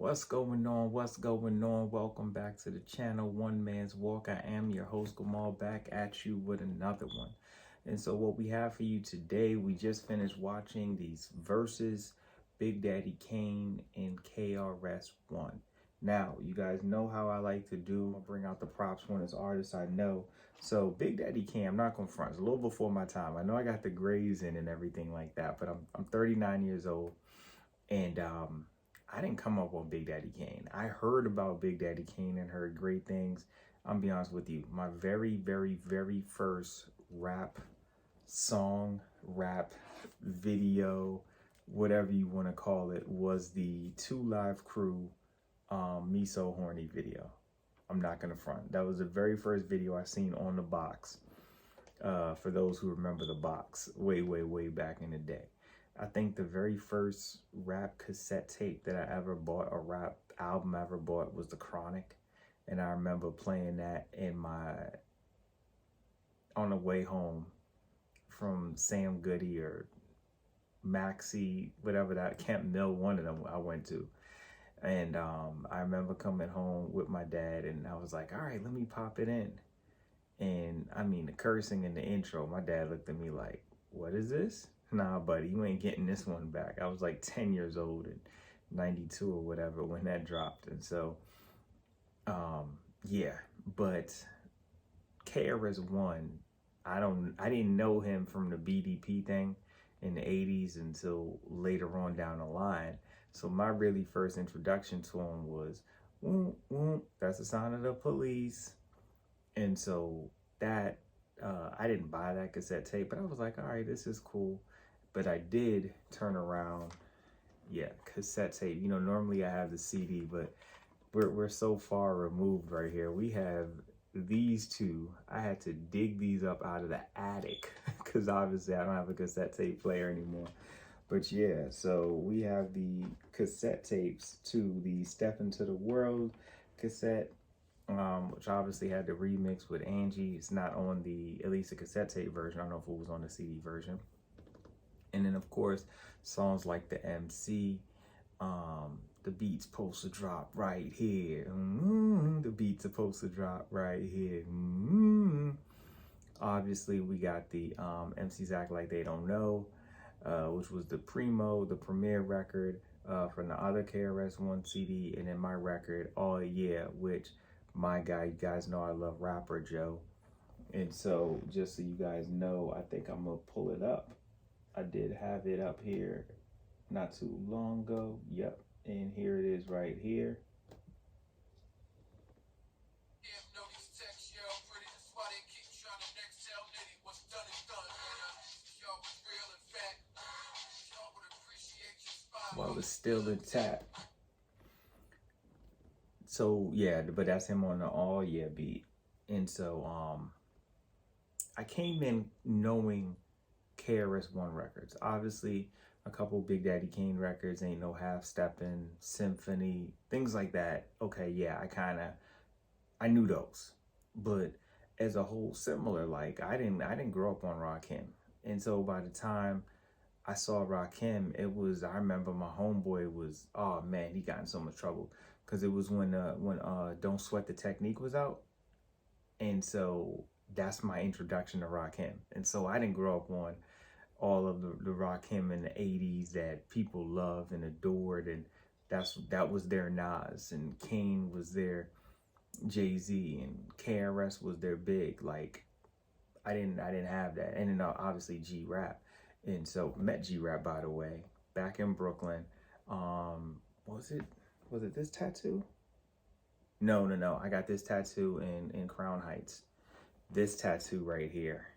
What's going on? What's going on? Welcome back to the channel, One Man's Walk. I am your host, Gamal, back at you with another one. And so what we have for you today, we just finished watching these verses, Big Daddy Kane and KRS One. Now, you guys know how I like to do. I'll bring out the props when it's artists I know. So Big Daddy Kane, I'm not gonna front, it's a little before my time. I know I got the grays in and everything like that, but I'm 39 years old. And I didn't come up on Big Daddy Kane. I heard about Big Daddy Kane and heard great things. I'm be honest with you, my very first rap song, rap video, whatever you want to call it, was the 2 Live Crew Me So Horny video. I'm not gonna front. That was the very first video I seen on the box. For those who remember the box, way back in the day. I think the very first rap cassette tape that I ever bought, a rap album I ever bought, was The Chronic. And I remember playing that on the way home from Sam Goody or Maxie, whatever that, Camp Mill, one of them I went to. And I remember coming home with my dad and I was like, all right, let me pop it in. And I mean, the cursing in the intro, my dad looked at me like, what is this? Nah, buddy, you ain't getting this one back. I was like 10 years old in 92 or whatever when that dropped. And so, yeah, but KRS One, I didn't know him from the BDP thing in the 80s until later on down the line. So my really first introduction to him was, whoop, whoop, that's the sound of the police. And so that, I didn't buy that cassette tape, but I was like, all right, this is cool. But I did turn around, yeah, cassette tape. You know, normally I have the CD, but we're so far removed right here. We have these two. I had to dig these up out of the attic because obviously I don't have a cassette tape player anymore. But yeah, so we have the cassette tapes to the Step Into the World cassette, which obviously had the remix with Angie. It's not on at least the cassette tape version. I don't know if it was on the CD version. And then, of course, songs like The MC, the beat's supposed to drop right here. The beat's supposed to drop right here. Obviously, we got the MCs Act Like They Don't Know, which was the premiere record from the other KRS One CD. And then my record, Oh Yeah, which my guy, you guys know I love Rapper Joe. And so, just so you guys know, I think I'm going to pull it up. I did have it up here not too long ago. Yep. And here it is right here. While it's still intact. So yeah, but that's him on the All Yeah beat. And so I came in knowing KRS One records. Obviously, a couple Big Daddy Kane records, Ain't No Half Steppin', Symphony, things like that. Okay, yeah, I knew those. But as a whole, similar, like I didn't grow up on Rakim. And so by the time I saw Rakim, I remember my homeboy was, oh man, he got in so much trouble. Because it was when Don't Sweat the Technique was out. And so that's my introduction to Rakim. And so I didn't grow up on all of the Rakim in the 80s that people loved and adored, and that was their Nas, and Kane was their Jay-Z, and KRS was their Big. Like I didn't have that. And then obviously G-Rap. And so met G-Rap, by the way, back in Brooklyn. Was it this tattoo? No. I got this tattoo in Crown Heights. This tattoo right here.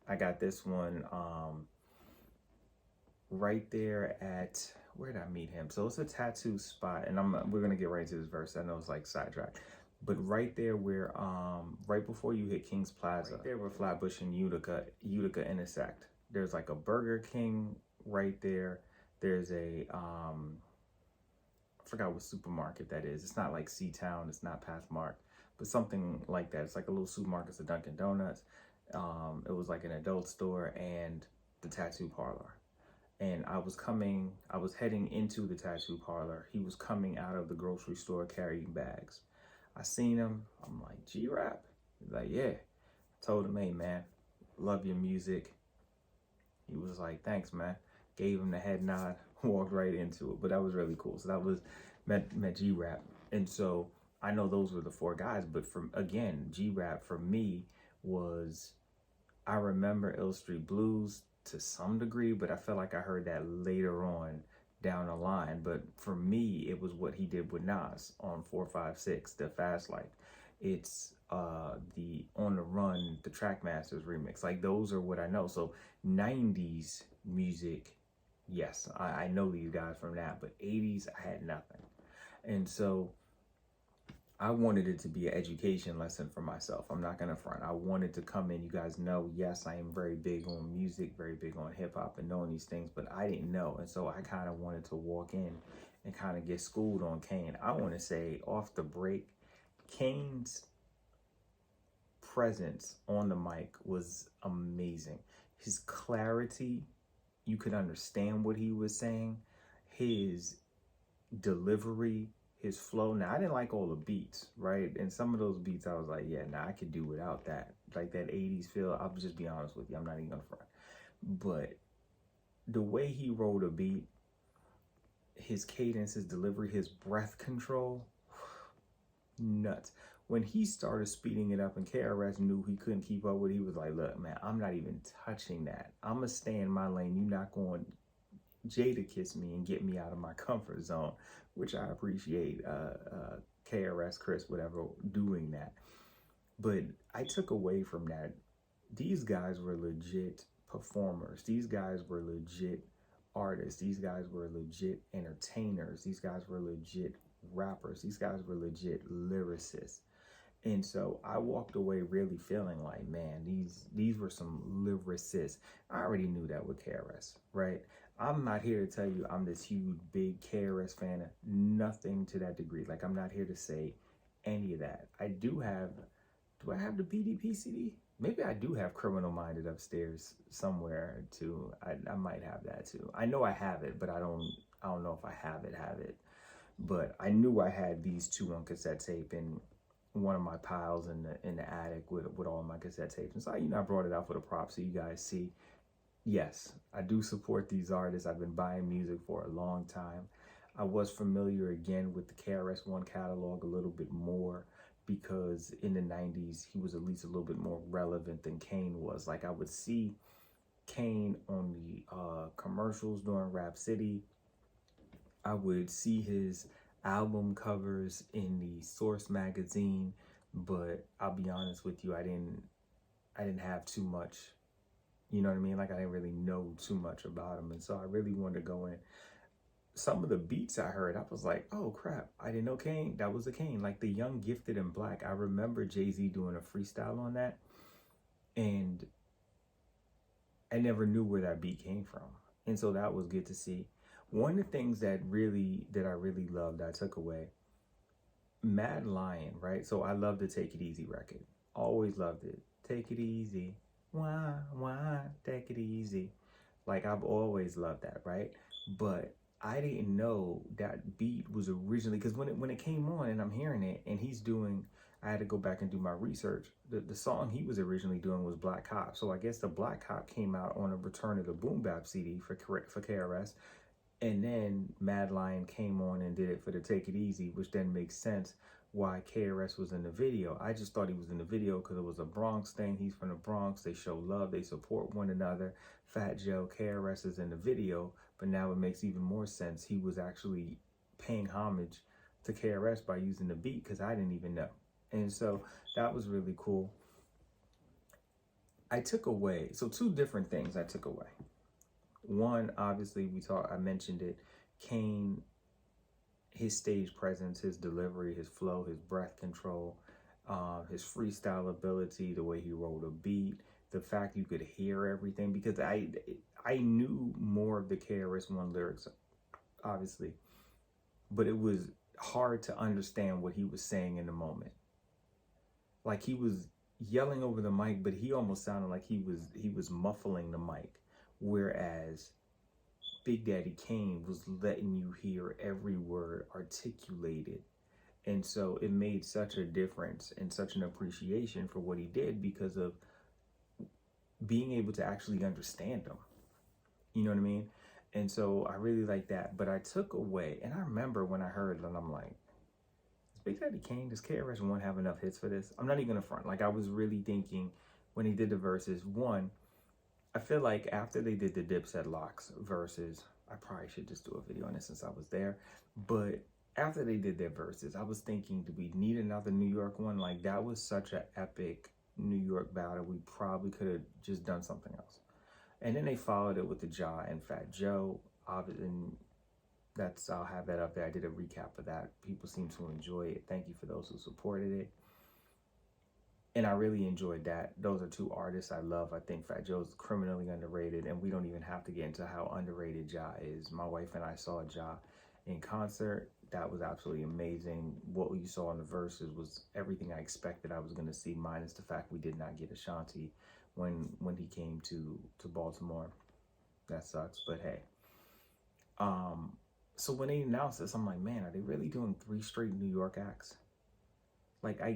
I got this one right there at, where did I meet him? So it's a tattoo spot, and we're gonna get right into this verse. I know it's like sidetracked, but right there where right before you hit King's Plaza, right there where Flatbush and Utica intersect, there's like a Burger King right there. There's a I forgot what supermarket that is. It's not like C-Town, it's not Pathmark, but something like that. It's like a little supermarket. It's a Dunkin' Donuts. It was like an adult store and the tattoo parlor. and I was heading into the tattoo parlor. He was coming out of the grocery store carrying bags. I seen him. I'm like, G-Rap? He's like, yeah. I told him, hey, man, love your music. He was like, thanks, man. Gave him the head nod, walked right into it. But that was really cool. So that was, met G-Rap. And so I know those were the four guys. But again, G-Rap for me was, I remember Ill Street Blues to some degree, but I felt like I heard that later on down the line. But for me, it was what he did with Nas on 456, The Fast Life. It's the On the Run, the Trackmasters remix. Like, those are what I know. So 90s music, yes, I know these guys from that, but 80s, I had nothing. And so I wanted it to be an education lesson for myself. I'm not going to front. I wanted to come in. You guys know, yes, I am very big on music, very big on hip hop and knowing these things, but I didn't know. And so I kind of wanted to walk in and kind of get schooled on Kane. I want to say off the break, Kane's presence on the mic was amazing. His clarity, you could understand what he was saying. His delivery, his flow. Now, I didn't like all the beats, right? And some of those beats, I was like, yeah, nah, I could do without that. Like that 80s feel, I'll just be honest with you. I'm not even gonna front. But the way he wrote a beat, his cadence, his delivery, his breath control, nuts. When he started speeding it up and KRS knew he couldn't keep up with it, he was like, look, man, I'm not even touching that. I'm gonna stay in my lane. You're not going Jada kiss me and get me out of my comfort zone, which I appreciate KRS, Chris, whatever, doing that. But I took away from that, these guys were legit performers. These guys were legit artists. These guys were legit entertainers. These guys were legit rappers. These guys were legit lyricists. And so I walked away really feeling like, man, these were some lyricists. I already knew that with KRS, right? I'm not here to tell you I'm this huge, big KRS fan. Nothing to that degree. Like, I'm not here to say any of that. I do have the BDP CD? Maybe I do have Criminal Minded upstairs somewhere too. I might have that too. I know I have it, but I don't know if I have it. But I knew I had these two on cassette tape in one of my piles in the attic with all my cassette tapes. And so, I brought it out for the props so you guys see. Yes, I do support these artists. I've been buying music for a long time. I was familiar again with the KRS One catalog a little bit more because in the 90s, he was at least a little bit more relevant than Kane was. Like, I would see Kane on the commercials during Rap City. I would see his album covers in the Source magazine, but I'll be honest with you, I didn't have too much, you know what I mean? Like, I didn't really know too much about him. And so I really wanted to go in. Some of the beats I heard, I was like, oh crap, I didn't know Kane. That was a Kane. Like the Young, Gifted, and Black. I remember Jay-Z doing a freestyle on that. And I never knew where that beat came from. And so that was good to see. One of the things that I really loved, I took away, Mad Lion, right? So I love the Take It Easy record. Always loved it. Take it easy. Why, take it easy. Like, I've always loved that, right? But I didn't know that beat was originally, because when it came on and I'm hearing it and he's doing, I had to go back and do my research. The song he was originally doing was Black Cop. So I guess the Black Cop came out on a Return of the Boom Bap CD for KRS. And then Mad Lion came on and did it for the Take It Easy, which then makes sense why KRS was in the video. I just thought he was in the video because it was a Bronx thing. He's from the Bronx. They show love. They support one another. Fat Joe, KRS is in the video, but now it makes even more sense. He was actually paying homage to KRS by using the beat because I didn't even know. And so that was really cool. I took away, so two different things I took away. One, obviously, I mentioned it, Kane, his stage presence, his delivery, his flow, his breath control, his freestyle ability, the way he wrote a beat, the fact you could hear everything, because I knew more of the KRS One lyrics, obviously, but it was hard to understand what he was saying in the moment. Like, he was yelling over the mic, but he almost sounded like he was muffling the mic. Whereas Big Daddy Kane was letting you hear every word articulated. And so it made such a difference and such an appreciation for what he did because of being able to actually understand him. You know what I mean? And so I really like that. But I took away, and I remember when I heard it, and I'm like, is Big Daddy Kane, does KRS One have enough hits for this? I'm not even gonna front. Like, I was really thinking when he did the verses, one, I feel like after they did the Dipset Locks verses, I probably should just do a video on this since I was there. But after they did their verses, I was thinking, do we need another New York one? Like, that was such an epic New York battle. We probably could have just done something else. And then they followed it with the Ja and Fat Joe. And that's, I'll have that up there. I did a recap of that. People seem to enjoy it. Thank you for those who supported it. And I really enjoyed that. Those are two artists I love. I think Fat Joe's criminally underrated, and we don't even have to get into how underrated Ja is. My wife and I saw Ja in concert. That was absolutely amazing. What you saw in the verses was everything I expected I was going to see, minus the fact we did not get Ashanti when he came to Baltimore. That sucks, but hey. So when they announced this, I'm like, man, are they really doing 3 straight New York acts? Like, I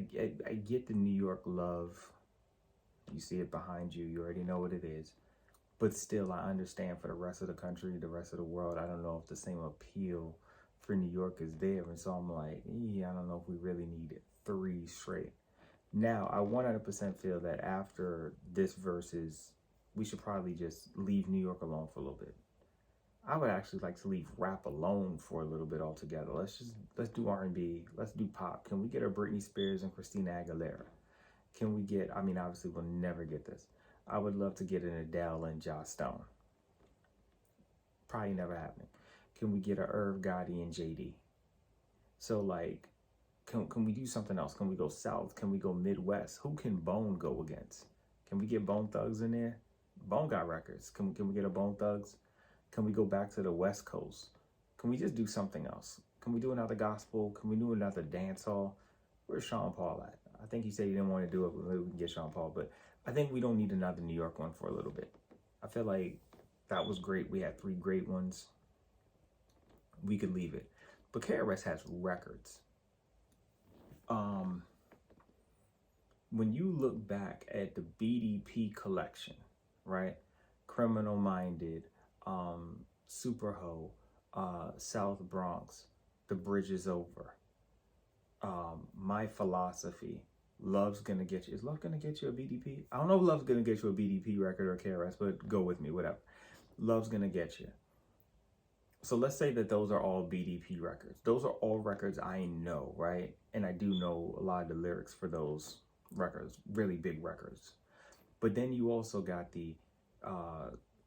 get the New York love. You see it behind you. You already know what it is. But still, I understand for the rest of the country, the rest of the world, I don't know if the same appeal for New York is there. And so I'm like, yeah, I don't know if we really need 3 straight. Now, I 100% feel that after this versus, we should probably just leave New York alone for a little bit. I would actually like to leave rap alone for a little bit altogether. Let's do R&B. Let's do pop. Can we get a Britney Spears and Christina Aguilera? Can we get, I mean, obviously we'll never get this. I would love to get an Adele and Joss Stone. Probably never happening. Can we get a Irv Gotti and JD? So like, can we do something else? Can we go South? Can we go Midwest? Who can Bone go against? Can we get Bone Thugs in there? Bone got records. Can we get a Bone Thugs? Can we go back to the West Coast? Can we just do something else? Can we do another gospel? Can we do another dance hall? Where's Sean Paul at? I think he said he didn't want to do it, but maybe we can get Sean Paul. But I think we don't need another New York one for a little bit. I feel like that was great. We had 3 great ones. We could leave it. But KRS has records. When you look back at the BDP collection, right? Criminal Minded, Super Ho, South Bronx, The Bridge Is Over, My Philosophy, Love's Gonna Get You. Is Love Gonna Get You a BDP? I don't know if Love's Gonna Get You a BDP record or KRS, but go with me, whatever. Love's Gonna Get You. So let's say that those are all BDP records. Those are all records I know, right? And I do know a lot of the lyrics for those records, really big records. But then you also got the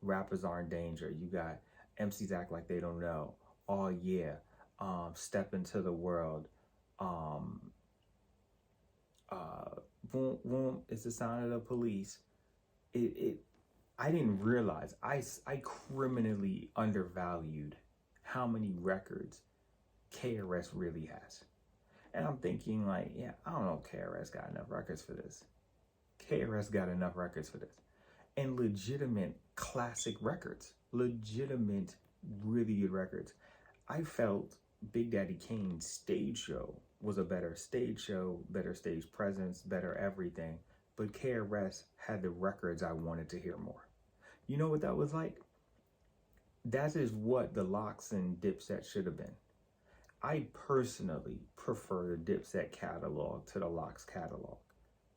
Rappers Are in Danger. You got MCs Act Like They Don't Know. Oh yeah. Step Into the World. Boom Boom It's the Sound of the Police. I didn't realize I criminally undervalued how many records KRS really has. And I'm thinking like, yeah, I don't know if KRS got enough records for this. KRS got enough records for this. And legitimate classic records. Legitimate, really good records. I felt Big Daddy Kane's stage show was a better stage show, better stage presence, better everything. But KRS had the records I wanted to hear more. You know what that was like? That is what the Locks and Dipset should have been. I personally prefer the Dipset catalog to the Locks catalog.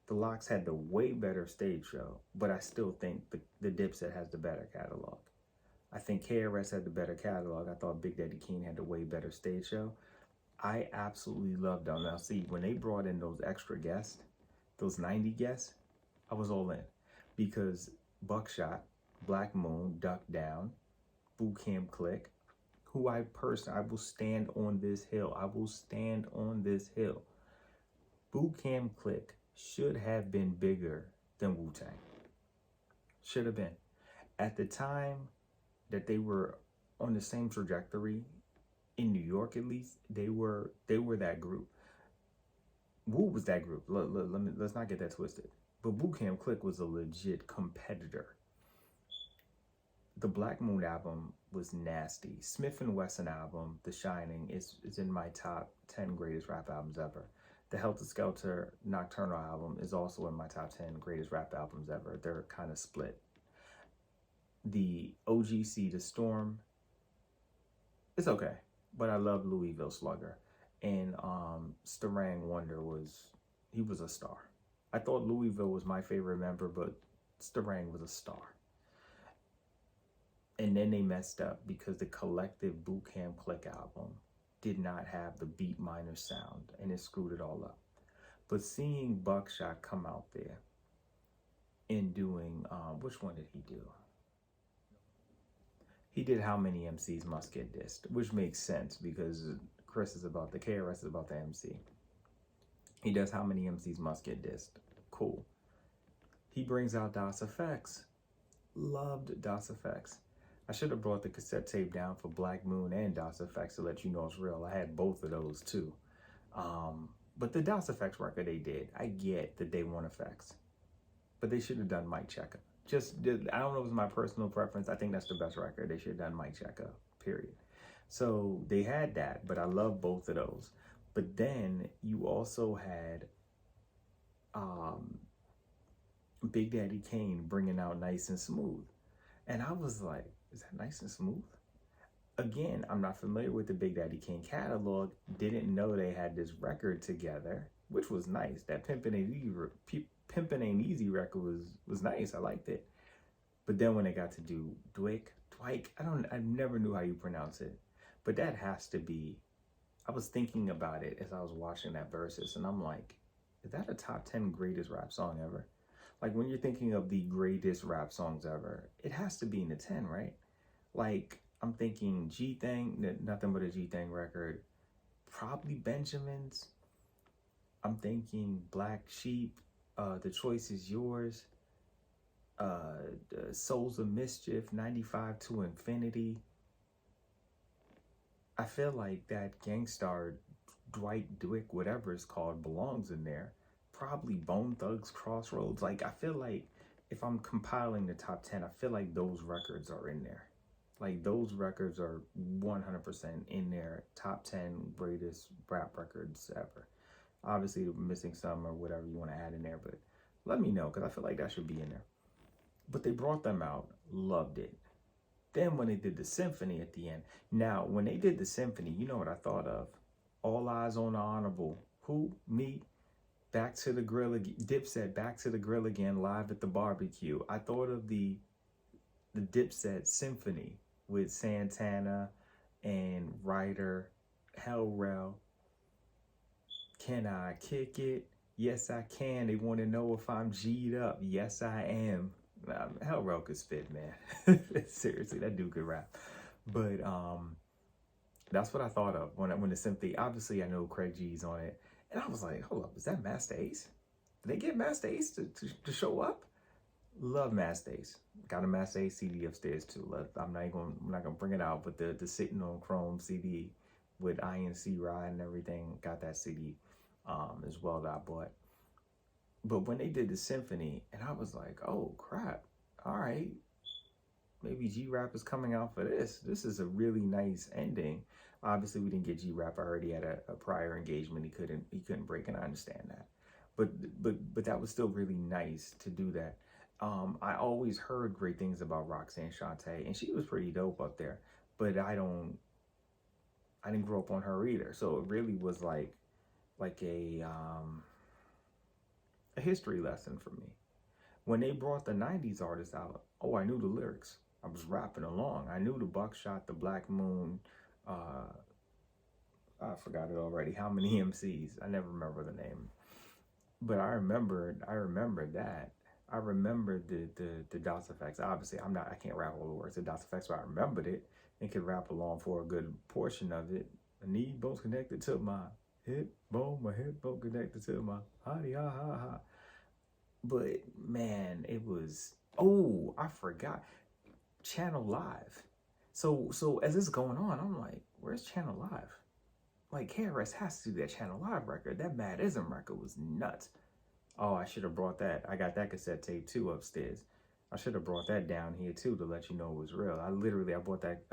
The Locks had the way better stage show, but I still think the Dipset has the better catalog. I think KRS had the better catalog. I thought Big Daddy Kane had the way better stage show. I absolutely loved them. Now see, when they brought in those extra guests, those 90 guests, I was all in. Because Buckshot, Black Moon, Duck Down, Boot Camp Click, who I will stand on this hill. I will stand on this hill. Boot Camp Click should have been bigger than Wu-Tang. Should have been. At the time that they were on the same trajectory, in New York at least, they were that group. Wu was that group. Let's not get that twisted. But Boot Camp Click was a legit competitor. The Black Moon album was nasty. Smith and Wesson album, The Shining, is in my top 10 greatest rap albums ever. The Helter Skelter Nocturnal album is also in my top 10 greatest rap albums ever. They're kind of split. The OGC, The Storm, it's okay, but I love Louisville Slugger. And Starang Wonder he was a star. I thought Louisville was my favorite member, but Starang was a star. And then they messed up because the Collective Boot Camp Click album did not have the beat minor sound, and it screwed it all up. But seeing Buckshot come out there and doing, which one did he do? He did How Many MCs Must Get Dissed, which makes sense because KRS is about the MC. He does How Many MCs Must Get Dissed. Cool. He brings out DOS Effects. Loved DOS Effects. I should have brought the cassette tape down for Black Moon and DOS Effects to let you know it's real. I had both of those too. But the DOS Effects record they did, I get the Day One Effects. But they should have done Mic Checker. I don't know if it's my personal preference. I think that's the best record. They should have done Mic Checker, period. So they had that, but I love both of those. But then you also had Big Daddy Kane bringing out Nice and Smooth. And I was like, is that Nice and Smooth? Again, I'm not familiar with the Big Daddy Kane catalog. Didn't know they had this record together, which was nice. That Pimpin' Ain't Easy record was nice. I liked it. But then when they got to do Dwick, I never knew how you pronounce it. But that has to be, I was thinking about it as I was watching that Verzuz, and I'm like, is that a top 10 greatest rap song ever? Like, when you're thinking of the greatest rap songs ever, it has to be in the 10, right? Like, I'm thinking G-Thang, Nothing But a G-Thang record, probably Benjamin's. I'm thinking Black Sheep, The Choice Is Yours, Souls of Mischief, 95 to Infinity. I feel like that Gangstar, Dwight, Dwick, whatever it's called, belongs in there. Probably Bone Thugs, Crossroads. Like, I feel like if I'm compiling the top 10, I feel like those records are in there. Like, those records are 100% in there. Top 10 greatest rap records ever. Obviously, we're missing some or whatever you want to add in there, but let me know, because I feel like that should be in there. But they brought them out, loved it. Then when they did the symphony at the end. Now, when they did the symphony, you know what I thought of? All Eyes on the Honorable. Who? Me? Back to the Grill again. Dipset, Back to the Grill again, live at the barbecue. I thought of the Dipset symphony with Santana and Ryder, Hellrell. Can I kick it? Yes, I can. They want to know if I'm G'd up. Yes, I am. Hellrell could spit, man. Seriously, that dude could rap. But that's what I thought of when the symphony. Obviously, I know Craig G's on it, and I was like, hold up, is that Master Ace? Did they get Master Ace to show up? Love Master Ace. Got a Master Ace CD upstairs too. I'm not gonna bring it out, but the Sitting on Chrome CD with INC Ride and everything, got that CD as well that I bought. But when they did the symphony, and I was like, oh crap, all right, maybe G-Rap is coming out for this. This is a really nice ending. Obviously, we didn't get G-Rap. I already had a prior engagement. He couldn't break, and I understand that. But that was still really nice to do that. I always heard great things about Roxanne Shante, and she was pretty dope up there. But I didn't grow up on her either. So it really was like a history lesson for me. When they brought the 90s artists out, I knew the lyrics. I was rapping along. I knew the Buckshot, the Black Moon, I forgot it already. How Many MCs? I never remember the name. But I remember that. I remember the DOS Effects. Obviously, I can't rap all the words to DOS Effects, but I remembered it and could rap along for a good portion of it. My knee bone's connected to my hip bone, my hip bone connected to my hottie ha ha ha. But man, it was, I forgot. Channel Live. So as this is going on, I'm like, where's Channel Live? Like, KRS has to do that Channel Live record. That Mad Ism record was nuts. Oh, I should have brought that. I got that cassette tape too upstairs. I should have brought that down here too to let you know it was real. I bought that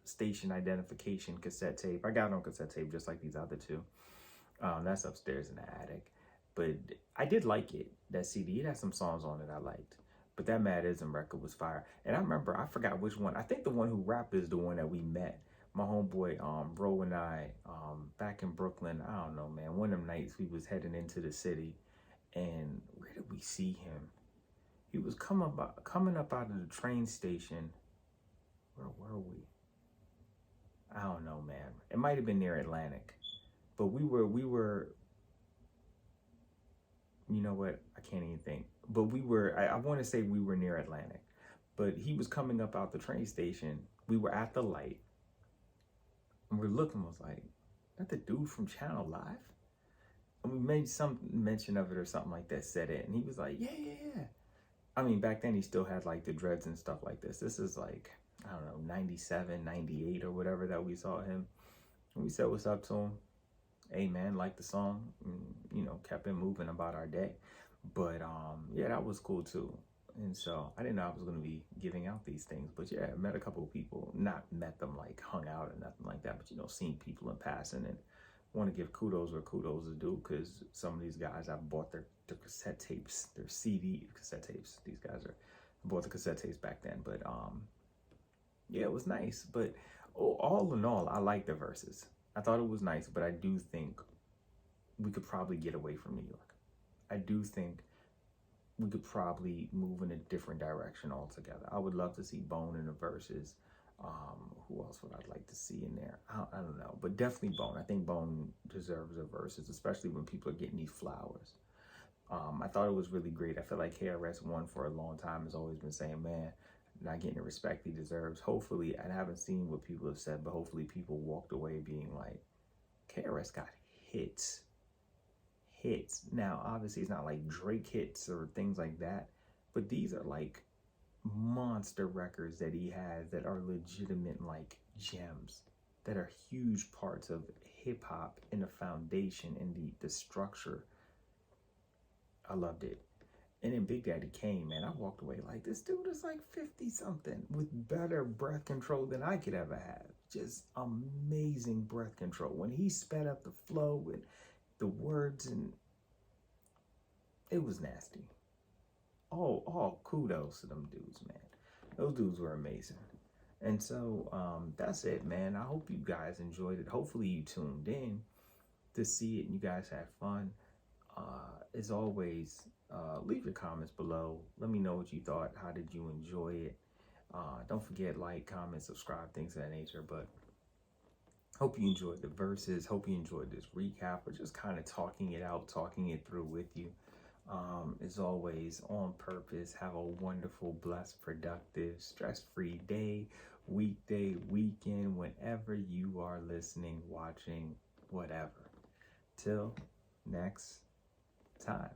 station identification cassette tape. I got it on cassette tape just like these other two. That's upstairs in the attic. But I did like it, that CD. It had some songs on it I liked. But that Mad Ism record was fire. And I remember, I forgot which one. I think the one who rapped is the one that we met. My homeboy, Ro and I, back in Brooklyn, I don't know, man. One of them nights we was heading into the city. And where did we see him? He was coming up out of the train station. Where were we? I don't know, man. It might have been near Atlantic. But we were, you know what? I can't even think. But I want to say we were near Atlantic. But he was coming up out the train station. We were at the light. And we're looking, was like, that the dude from Channel Live? And we made some mention of it or something like that, said it. And he was like, yeah. I mean, back then he still had like the dreads and stuff like this. This is like, I don't know, 97, 98 or whatever that we saw him. And we said what's up to him. Hey man, liked the song, and, you know, kept it moving about our day. But yeah, that was cool too. And so I didn't know I was going to be giving out these things, but yeah, I met a couple of people, not met them like hung out or nothing like that, but you know, seen people in passing, and want to give kudos where kudos is due, because some of these guys, I bought their cassette tapes, their CD cassette tapes. These guys bought the cassette tapes back then, but yeah, it was nice. But all in all, I like the verses. I thought it was nice, but I do think we could probably get away from New York. I do think we could probably move in a different direction altogether. I would love to see Bone in the verses. Who else would I like to see in there? I don't know, but definitely Bone. I think Bone deserves a verses, especially when people are getting these flowers. I thought it was really great. I feel like KRS One for a long time has always been saying, man, not getting the respect he deserves. Hopefully, I haven't seen what people have said, but hopefully people walked away being like, KRS got hits. Now, obviously, it's not like Drake hits or things like that, but these are like monster records that he has that are legitimate like gems, that are huge parts of hip hop and the foundation and the structure. I loved it. And then Big Daddy Kane, man, I walked away like, this dude is like 50 something with better breath control than I could ever have. Just amazing breath control. When he sped up the flow and the words, and it was nasty. All kudos to them dudes, man. Those dudes were amazing. And so that's it, man. I hope you guys enjoyed it. Hopefully you tuned in to see it and you guys had fun. As always, leave your comments below. Let me know what you thought. How did you enjoy it? Don't forget, like, comment, subscribe, things of that nature. But hope you enjoyed the verses. Hope you enjoyed this recap, or just kind of talking it out, talking it through with you. As always, on purpose. Have a wonderful, blessed, productive, stress-free day, weekday, weekend, whenever you are listening, watching, whatever. Till next time.